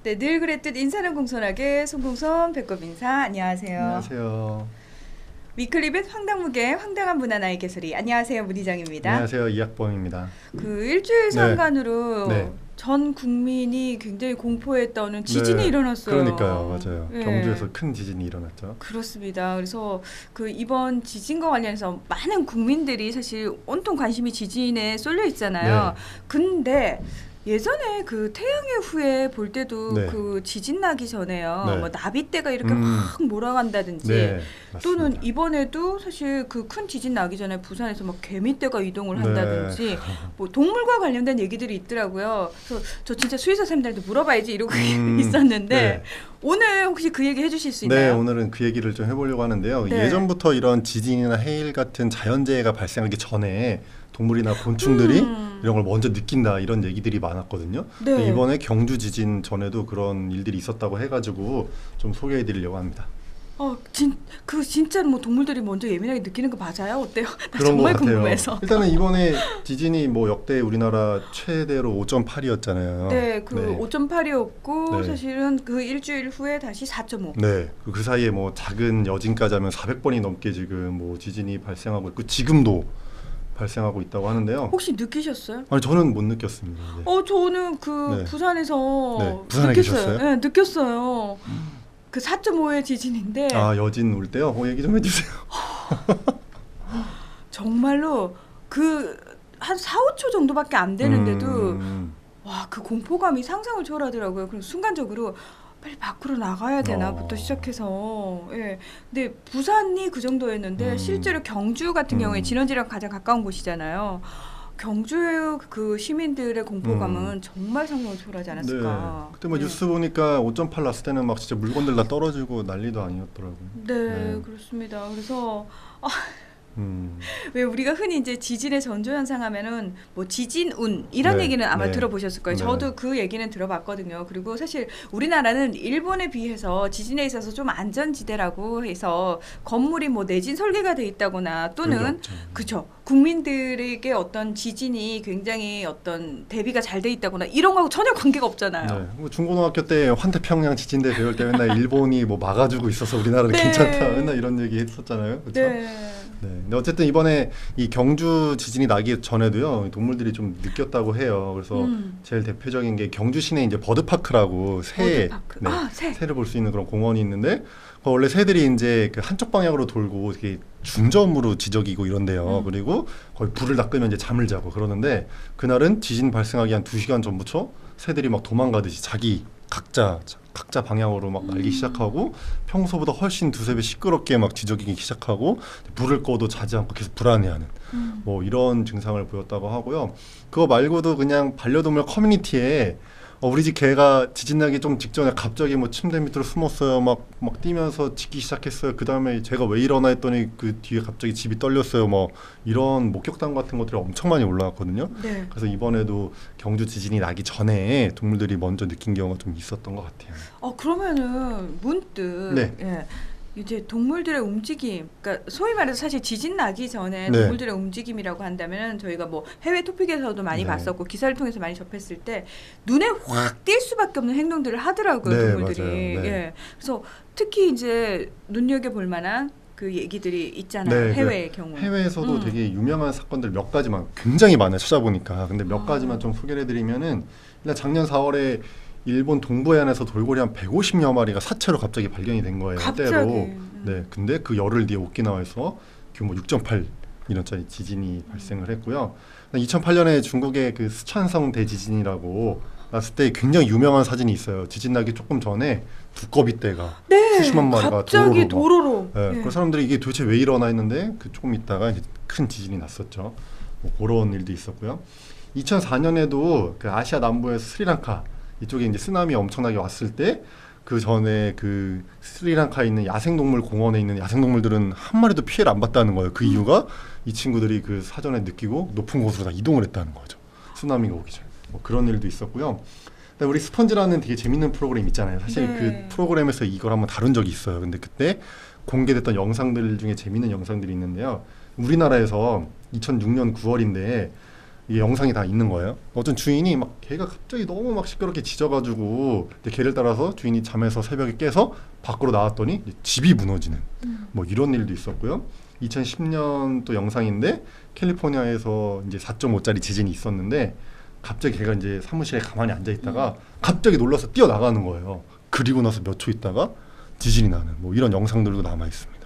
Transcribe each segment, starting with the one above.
네, 늘 그랬듯 인사는 공손하게 송공손 배꼽 인사. 안녕하세요. 안녕하세요. 위클리빗 황당무계 황당한 문화 나의 개소리. 안녕하세요, 문희정입니다. 안녕하세요. 이학범입니다. 그 일주일 네. 상간으로 네. 전 국민이 굉장히 공포에 떠는 지진이 네, 일어났어요. 그러니까요, 맞아요. 예. 경주에서 큰 지진이 일어났죠. 그렇습니다. 그래서 그 이번 지진과 관련해서 많은 국민들이 사실 온통 관심이 지진에 쏠려 있잖아요. 네. 근데 예전에 그 태양의 후예 볼 때도 네. 그 지진 나기 전에요. 네. 뭐 나비떼가 이렇게 음. 확 몰아간다든지 네, 또는 맞습니다. 이번에도 사실 그 큰 지진 나기 전에 부산에서 막 개미떼가 이동을 네. 한다든지 뭐 동물과 관련된 얘기들이 있더라고요. 그래서 저 진짜 수의사 쌤들한테 물어봐야지 이러고 있었는데 네. 오늘 혹시 그 얘기 해주실 수 네, 있나요? 오늘은 그 얘기를 좀 해보려고 하는데요. 네. 예전부터 이런 지진이나 해일 같은 자연재해가 발생하기 전에 동물이나 곤충들이 이런 걸 먼저 느낀다 이런 얘기들이 많았거든요. 네. 근데 이번에 경주 지진 전에도 그런 일들이 있었다고 해가지고 좀 소개해드리려고 합니다. 그 진짜 뭐 동물들이 먼저 예민하게 느끼는 거 맞아요? 어때요? 나 그런 것 정말 같아요. 궁금해서. 일단은 이번에 지진이 뭐 역대 우리나라 최대로 5.8이었잖아요. 네, 그 5.8이었고 네. 사실은 그 일주일 후에 다시 4.5. 네, 그 사이에 뭐 작은 여진까지 하면 400번이 넘게 지금 뭐 지진이 발생하고 있고 지금도 발생하고 있다고 하는데요. 혹시 느끼셨어요? 아니 저는 못 느꼈습니다. 네. 저는 그 네. 부산에서 네, 부산에 느꼈어요. 계셨어요? 네, 느꼈어요. 그 4.5의 지진인데 아 여진 올 때요? 얘기 좀 해주세요. 정말로 그 한 4, 5초 정도밖에 안 되는데도 와, 그 공포감이 상상을 초월하더라고요. 그럼 순간적으로 빨리 밖으로 나가야 되나부터 시작해서 예. 근데 부산이 그 정도였는데 실제로 경주 같은 경우에 진원지랑 가장 가까운 곳이잖아요. 경주의 그 시민들의 공포감은 정말 상상을 초월하지 않았을까. 네. 그때 뭐 네. 뉴스 보니까 5.8 났을 때는 막 진짜 물건들 다 떨어지고 난리도 아니었더라고요. 네, 네. 그렇습니다. 그래서 음. 왜 우리가 흔히 이제 지진의 전조 현상 하면은 뭐 지진운 이런 네, 얘기는 아마 네. 들어보셨을 거예요. 네. 저도 그 얘기는 들어봤거든요. 그리고 사실 우리나라는 일본에 비해서 지진에 있어서 좀 안전지대라고 해서 건물이 뭐 내진 설계가 돼 있다거나 그런 게 또는 없죠. 그쵸, 국민들에게 어떤 지진이 굉장히 어떤 대비가 잘 돼 있다거나 이런 거하고 전혀 관계가 없잖아요. 네. 뭐 중고등학교 때 환태평양 지진대 배울 때 맨날 일본이 뭐 막아주고 있어서 우리나라는 네. 괜찮다 맨날 이런 얘기 했었잖아요. 그렇죠? 네. 네. 근데 어쨌든 이번에 이 경주 지진이 나기 전에도요 동물들이 좀 느꼈다고 해요. 그래서 제일 대표적인 게 경주 시내 이제 버드파크라고 새, 버드파크. 네, 새. 새를 볼 수 있는 그런 공원이 있는데 원래 새들이 이제 그 한쪽 방향으로 돌고 이렇게 중점으로 지저귀고 이런데요. 그리고 거의 불을 다 끄면 이제 잠을 자고 그러는데 그날은 지진 발생하기 한 2시간 전부터 새들이 막 도망가듯이 자기 각자 방향으로 막 날기 시작하고 평소보다 훨씬 두세 배 시끄럽게 막 지저귀기 시작하고 불을 꺼도 자지 않고 계속 불안해하는 뭐 이런 증상을 보였다고 하고요. 그거 말고도 그냥 반려동물 커뮤니티에 우리 집 개가 지진 나기 좀 직전에 갑자기 뭐 침대 밑으로 숨었어요. 막 뛰면서 짖기 시작했어요. 그 다음에 제가 왜 이러나 했더니 그 뒤에 갑자기 집이 떨렸어요. 뭐 이런 목격담 같은 것들이 엄청 많이 올라왔거든요. 네. 그래서 이번에도 경주 지진이 나기 전에 동물들이 먼저 느낀 경우가 좀 있었던 것 같아요. 그러면은 문득 네. 예. 이제 동물들의 움직임, 그러니까 소위 말해서 사실 지진 나기 전에 네. 동물들의 움직임이라고 한다면 저희가 뭐 해외 토픽에서도 많이 네. 봤었고 기사를 통해서 많이 접했을 때 눈에 확 띌 수밖에 없는 행동들을 하더라고요, 네, 동물들이. 맞아요. 네. 예. 그래서 특히 이제 눈여겨 볼 만한 그 얘기들이 있잖아요. 네, 해외의 경우. 해외에서도 되게 유명한 사건들 몇 가지만 굉장히 많아요. 찾아보니까. 근데 몇 가지만 좀 소개를 해드리면은 일단 작년 4월에 일본 동부해안에서 돌고래 한 150여 마리가 사체로 갑자기 발견이 된 거예요. 갑자기. 때로. 네. 근데 그 열흘 뒤에 오키나와에서 규모 6.8 이런짜리 지진이 발생을 했고요. 2008년에 중국의 그 스촨성 대지진이라고 났을 때 굉장히 유명한 사진이 있어요. 지진 나기 조금 전에 두꺼비떼가 네, 수십만 마리가 갑자기 도로로. 도로로. 네, 그 사람들이 이게 도대체 왜 일어나 했는데 그 조금 있다가 이제 큰 지진이 났었죠. 뭐 그런 일도 있었고요. 2004년에도 그 아시아 남부에서 스리랑카 이쪽에 이제 쓰나미 엄청나게 왔을 때 그 전에 그 스리랑카에 있는 야생동물 공원에 있는 야생동물들은 한 마리도 피해를 안 봤다는 거예요. 그 이유가 이 친구들이 그 사전에 느끼고 높은 곳으로 다 이동을 했다는 거죠. 쓰나미가 오기 전에. 뭐 그런 일도 있었고요. 우리 스펀지라는 되게 재밌는 프로그램 있잖아요. 사실 네. 그 프로그램에서 이걸 한번 다룬 적이 있어요. 근데 그때 공개됐던 영상들 중에 재밌는 영상들이 있는데요. 우리나라에서 2006년 9월인데 이게 영상이 다 있는 거예요. 어떤 주인이 막 개가 갑자기 너무 막 시끄럽게 짖어가지고 개를 따라서 주인이 잠에서 새벽에 깨서 밖으로 나왔더니 집이 무너지는 뭐 이런 일도 있었고요. 2010년 또 영상인데 캘리포니아에서 이제 4.5짜리 지진이 있었는데 갑자기 걔가 이제 사무실에 가만히 앉아 있다가 갑자기 놀라서 뛰어나가는 거예요. 그리고 나서 몇 초 있다가 지진이 나는 뭐 이런 영상들도 남아 있습니다.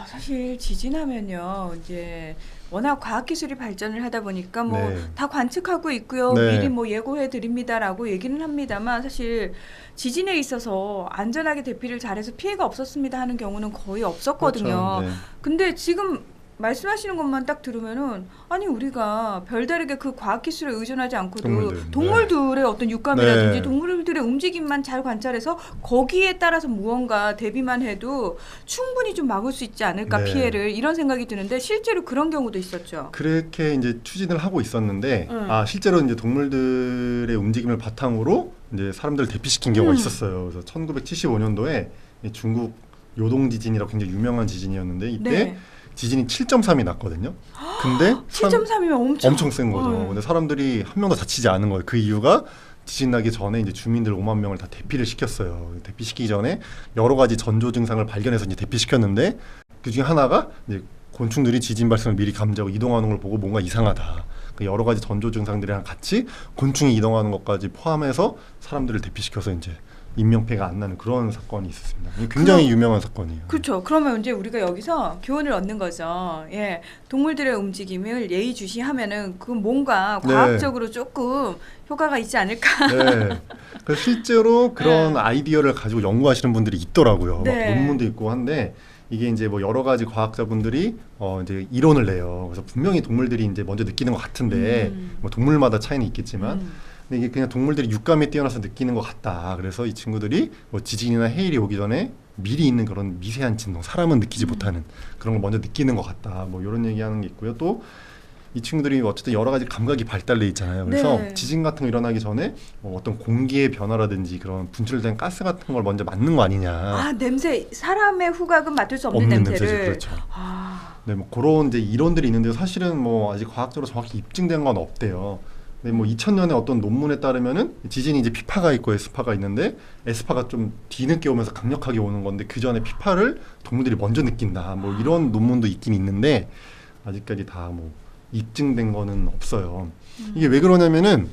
사실 지진하면요, 이제 워낙 과학 기술이 발전을 하다 보니까 뭐 네. 다 관측하고 있고요. 네. 미리 뭐 예고해 드립니다라고 얘기는 합니다만 사실 지진에 있어서 안전하게 대피를 잘해서 피해가 없었습니다 하는 경우는 거의 없었거든요. 그렇죠. 네. 근데 지금 말씀하시는 것만 딱 들으면은 아니 우리가 별다르게 그 과학 기술에 의존하지 않고도 동물들의 어떤 육감이라든지 네. 동물들의 움직임만 잘 관찰해서 거기에 따라서 무언가 대비만 해도 충분히 좀 막을 수 있지 않을까 네. 피해를 이런 생각이 드는데 실제로 그런 경우도 있었죠. 그렇게 이제 추진을 하고 있었는데 실제로 이제 동물들의 움직임을 바탕으로 이제 사람들을 대피시킨 경우가 있었어요. 그래서 1975년도에 중국 요동 지진이라고 굉장히 유명한 지진이었는데 이때 네. 지진이 7.3이 났거든요. 근데 7.3이면 엄청 센 거죠. 근데 사람들이 한 명도 다치지 않은 거예요. 그 이유가 지진 나기 전에 이제 주민들 5만 명을 다 대피를 시켰어요. 대피시키기 전에 여러 가지 전조 증상을 발견해서 이제 대피시켰는데 그 중에 하나가 이제 곤충들이 지진 발생을 미리 감지하고 이동하는 걸 보고 뭔가 이상하다. 그 여러 가지 전조 증상들이랑 같이 곤충이 이동하는 것까지 포함해서 사람들을 대피시켜서 이제 인명피해가 안 나는 그런 사건이 있었습니다. 굉장히 유명한 사건이에요. 그렇죠. 그러면 이제 우리가 여기서 교훈을 얻는 거죠. 예, 동물들의 움직임을 예의주시하면은 그 뭔가 과학적으로 조금 효과가 있지 않을까. 네. 그래서 실제로 그런 아이디어를 가지고 연구하시는 분들이 있더라고요. 네. 막 논문도 있고 한데 이게 이제 뭐 여러 가지 과학자분들이 이제 이론을 내요. 그래서 분명히 동물들이 이제 먼저 느끼는 것 같은데 뭐 동물마다 차이는 있겠지만. 근데 이게 그냥 동물들이 육감에 뛰어나서 느끼는 것 같다. 그래서 이 친구들이 뭐 지진이나 해일이 오기 전에 미리 있는 그런 미세한 진동, 사람은 느끼지 못하는 그런 걸 먼저 느끼는 것 같다. 뭐 이런 얘기하는 게 있고요. 또 이 친구들이 어쨌든 여러 가지 감각이 발달돼 있잖아요. 그래서 지진 같은 거 일어나기 전에 어떤 공기의 변화라든지 그런 분출된 가스 같은 걸 먼저 맡는 거 아니냐. 냄새, 사람의 후각은 맡을 수 없는 냄새를. 냄새죠, 그렇죠. 네, 뭐 그런 이제 이론들이 있는데 사실은 뭐 아직 과학적으로 정확히 입증된 건 없대요. 근데 뭐 2000년에 어떤 논문에 따르면은 지진이 이제 피파가 있고 에스파가 있는데 에스파가 좀 뒤늦게 오면서 강력하게 오는 건데 그 전에 피파를 동물들이 먼저 느낀다. 뭐 이런 논문도 있긴 있는데 아직까지 다 뭐 입증된 거는 없어요. 이게 왜 그러냐면은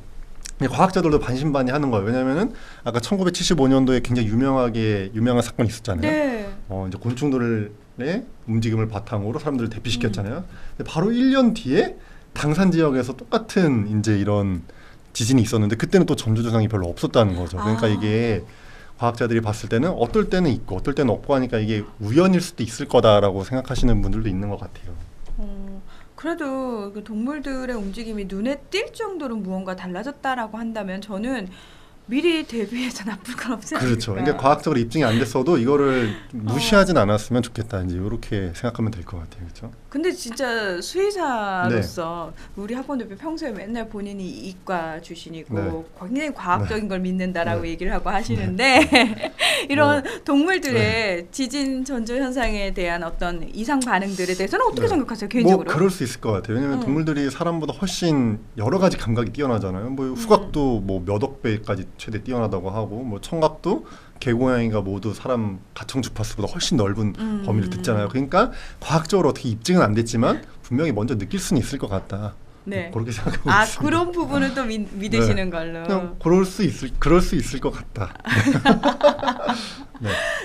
과학자들도 반신반의 하는 거예요. 왜냐면은 아까 1975년도에 굉장히 유명한 사건이 있었잖아요. 네. 이제 곤충들의 움직임을 바탕으로 사람들을 대피시켰잖아요. 근데 바로 1년 뒤에 당산 지역에서 똑같은 이제 이런 지진이 있었는데 그때는 또 전조 증상이 별로 없었다는 거죠. 그러니까 이게 과학자들이 봤을 때는 어떨 때는 있고 어떨 때는 없고 하니까 이게 우연일 수도 있을 거다라고 생각하시는 분들도 있는 것 같아요. 그래도 그 동물들의 움직임이 눈에 띌 정도로 무언가 달라졌다라고 한다면 저는 미리 대비해서 나쁠 건 없지 않을까. 그렇죠. 그러니까 과학적으로 입증이 안 됐어도 이거를 무시하진 않았으면 좋겠다. 이제 이렇게 생각하면 될 것 같아요. 그렇죠? 근데 진짜 수의사로서 우리 학원 대표 평소에 맨날 본인이 이과 출신이고 굉장히 과학적인 걸 믿는다라고 얘기를 하고 하시는데 이런 동물들의 지진 전조 현상에 대한 어떤 이상 반응들에 대해서는 어떻게 생각하세요? 개인적으로? 뭐 그럴 수 있을 것 같아요. 왜냐하면 동물들이 사람보다 훨씬 여러 가지 감각이 뛰어나잖아요. 뭐 후각도 뭐 몇 억 배까지 최대 뛰어나다고 하고 뭐 청각도 개고양이가 모두 사람 가청 주파수보다 훨씬 넓은 범위를 듣잖아요. 그러니까 과학적으로 어떻게 입증은 안 됐지만 분명히 먼저 느낄 수는 있을 것 같다. 네. 그렇게 생각하고 있습니다. 그런 부분은 또 믿으시는 걸로. 그냥 그럴 수 있을 것 같다.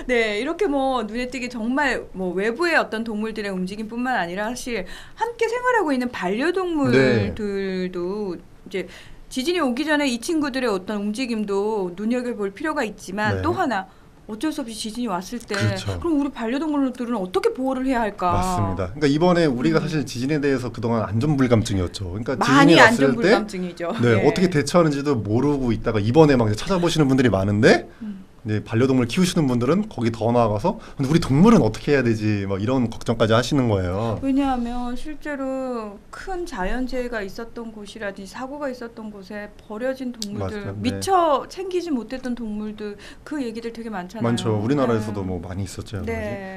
네, 이렇게 뭐 눈에 띄게 정말 뭐 외부의 어떤 동물들의 움직임뿐만 아니라 사실 함께 생활하고 있는 반려동물들도 이제 지진이 오기 전에 이 친구들의 어떤 움직임도 눈여겨볼 필요가 있지만 또 하나 어쩔 수 없이 지진이 왔을 때 그럼 우리 반려동물들은 어떻게 보호를 해야 할까? 맞습니다. 그러니까 이번에 우리가 사실 지진에 대해서 그동안 안전불감증이었죠. 그러니까 많이 지진이 왔을 안전불감증이죠. 때 어떻게 대처하는지도 모르고 있다가 이번에 막 찾아보시는 분들이 많은데 이제 반려동물 키우시는 분들은 거기 더 나아가서 우리 동물은 어떻게 해야 되지 막 이런 걱정까지 하시는 거예요. 왜냐하면 실제로 큰 자연재해가 있었던 곳이라든지 사고가 있었던 곳에 버려진 동물들, 미처 챙기지 못했던 동물들 그 얘기들 되게 많잖아요. 많죠. 우리나라에서도 뭐 많이 있었죠.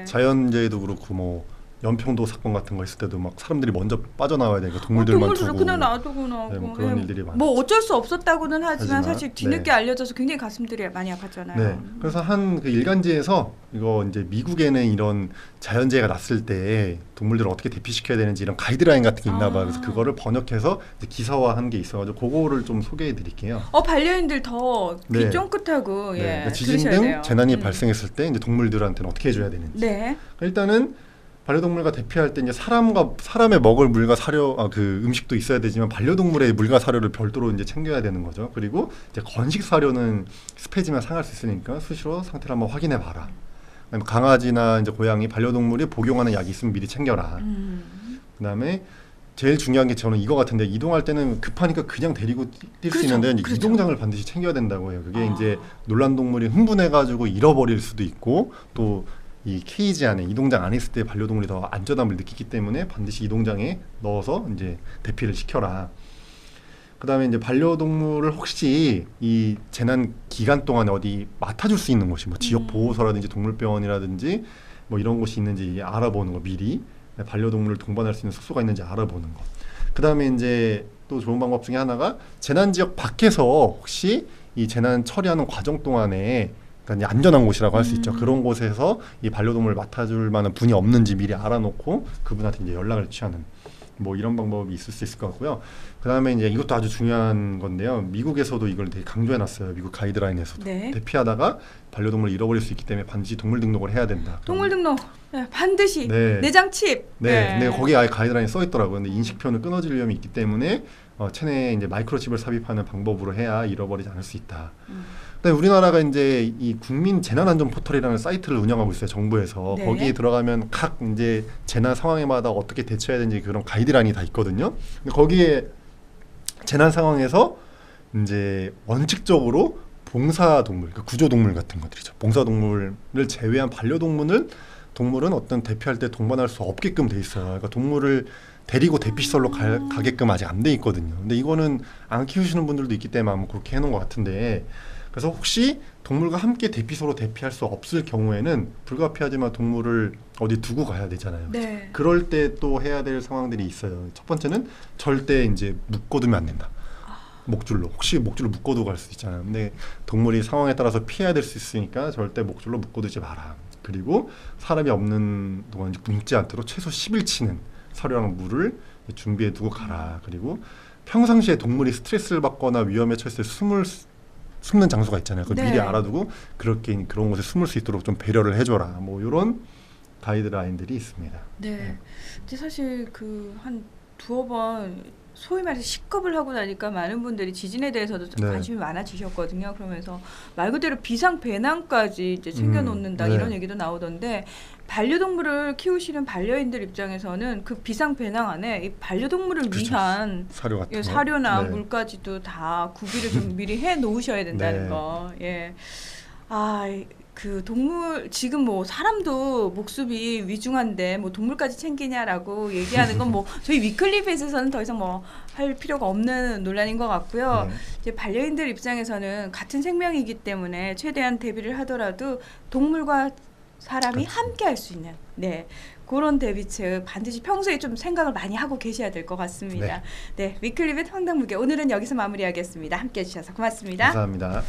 자연재해도 그렇고 뭐 연평도 사건 같은 거 있을 때도 막 사람들이 먼저 빠져나와야 되니까 동물들만 동물들을 두고 그냥 놔두거나 네, 뭐 그런 일들이 많았죠. 뭐 어쩔 수 없었다고는 하지만 하지만, 사실 뒤늦게 네. 알려져서 굉장히 가슴들이 많이 아팠잖아요. 네. 그래서 한 그 일간지에서 이거 이제 미국에는 이런 자연재해가 났을 때 동물들을 어떻게 대피시켜야 되는지 이런 가이드라인 같은 게 있나 봐요. 그래서 그거를 번역해서 이제 기사화한 게 있어가지고 그거를 좀 소개해 드릴게요. 반려인들 더 귀 네. 쫑긋하고 네. 예, 그러니까 지진 들으셔야 등 돼요. 재난이 발생했을 때 이제 동물들한테는 어떻게 해줘야 되는지. 네. 일단은 반려동물과 대피할 때 이제 사람의 먹을 물과 사료, 그 음식도 있어야 되지만 반려동물의 물과 사료를 별도로 이제 챙겨야 되는 거죠. 그리고 이제 건식 사료는 습해지면 상할 수 있으니까 수시로 상태를 한번 확인해 봐라. 강아지나 이제 고양이, 반려동물이 복용하는 약이 있으면 미리 챙겨라. 그다음에 제일 중요한 게 저는 이거 같은데 이동할 때는 급하니까 그냥 데리고 뛸 수 그렇죠. 있는데 이제 그렇죠. 이동장을 반드시 챙겨야 된다고 해요. 그게 이제 놀란 동물이 흥분해가지고 잃어버릴 수도 있고 또 이 케이지 안에 이동장 안에 있을 때 반려동물이 더 안전함을 느끼기 때문에 반드시 이동장에 넣어서 이제 대피를 시켜라. 그다음에 이제 반려동물을 혹시 이 재난 기간 동안에 어디 맡아줄 수 있는 곳이 뭐 지역 보호소라든지 동물병원이라든지 뭐 이런 곳이 있는지 알아보는 거 미리 반려동물을 동반할 수 있는 숙소가 있는지 알아보는 거. 그다음에 이제 또 좋은 방법 중에 하나가 재난 지역 밖에서 혹시 이 재난 처리하는 과정 동안에 그러니까 이제 안전한 곳이라고 할 수 있죠. 그런 곳에서 이 반려동물을 맡아줄 만한 분이 없는지 미리 알아놓고 그분한테 이제 연락을 취하는 뭐 이런 방법이 있을 수 있을 것 같고요. 그다음에 이제 이것도 아주 중요한 건데요. 미국에서도 이걸 되게 강조해놨어요. 미국 가이드라인에서도 네. 대피하다가 반려동물을 잃어버릴 수 있기 때문에 반드시 동물 등록을 해야 된다. 동물 등록 네, 반드시 네. 내장 칩. 네, 근데 거기 아예 가이드라인이 써 있더라고요. 근데 인식표는 끊어질 위험이 있기 때문에 체내에 이제 마이크로칩을 삽입하는 방법으로 해야 잃어버리지 않을 수 있다. 근데 우리나라가 이제 이 국민 재난안전 포털이라는 사이트를 운영하고 있어요. 정부에서. 네. 거기에 들어가면 각 이제 재난 상황에마다 어떻게 대처해야 되는지 그런 가이드라인이 다 있거든요. 근데 거기에 재난 상황에서 이제 원칙적으로 봉사동물, 그러니까 구조동물 같은 것들이죠. 봉사동물을 제외한 동물은 어떤 대피할 때 동반할 수 없게끔 돼 있어요. 그러니까 동물을 데리고 대피시설로 가게끔 아직 안 돼 있거든요. 근데 이거는 안 키우시는 분들도 있기 때문에 아마 그렇게 해놓은 것 같은데, 그래서 혹시 동물과 함께 대피소로 대피할 수 없을 경우에는 불가피하지만 동물을 어디 두고 가야 되잖아요. 네. 그럴 때 또 해야 될 상황들이 있어요. 첫 번째는 절대 이제 묶어두면 안 된다. 목줄로. 혹시 목줄로 묶어두고 갈 수 있잖아요. 근데 동물이 상황에 따라서 피해야 될 수 있으니까 절대 목줄로 묶어두지 마라. 그리고 사람이 없는 동안 굶지 않도록 최소 10일치는 사료랑 물을 준비해 두고 가라. 그리고 평상시에 동물이 스트레스를 받거나 위험에 처했을 때 숨는 장소가 있잖아요. 그걸 네. 미리 알아두고 그런 곳에 숨을 수 있도록 좀 배려를 해줘라. 뭐 이런 가이드라인들이 있습니다. 네. 근데 사실 한 두어 번 소위 말해서 식겁을 하고 나니까 많은 분들이 지진에 대해서도 좀 네. 관심이 많아지셨거든요. 그러면서 말 그대로 비상 배낭까지 이제 챙겨 놓는다 네. 이런 얘기도 나오던데, 반려동물을 키우시는 반려인들 입장에서는 그 비상 배낭 안에 이 반려동물을 그렇죠. 위한 사료 같은 거. 사료나 네. 물까지도 다 구비를 좀 미리 해 놓으셔야 된다는 네. 거. 예. 동물 지금 뭐 사람도 목숨이 위중한데 뭐 동물까지 챙기냐라고 얘기하는 건 뭐 저희 위클리핏에서는 더 이상 뭐 할 필요가 없는 논란인 것 같고요. 네. 이제 반려인들 입장에서는 같은 생명이기 때문에 최대한 대비를 하더라도 동물과 사람이 그렇죠. 함께 할 수 있는 그런 대비책 반드시 평소에 좀 생각을 많이 하고 계셔야 될 것 같습니다. 네, 위클리빗 황당무계 오늘은 여기서 마무리하겠습니다. 함께 해주셔서 고맙습니다. 감사합니다.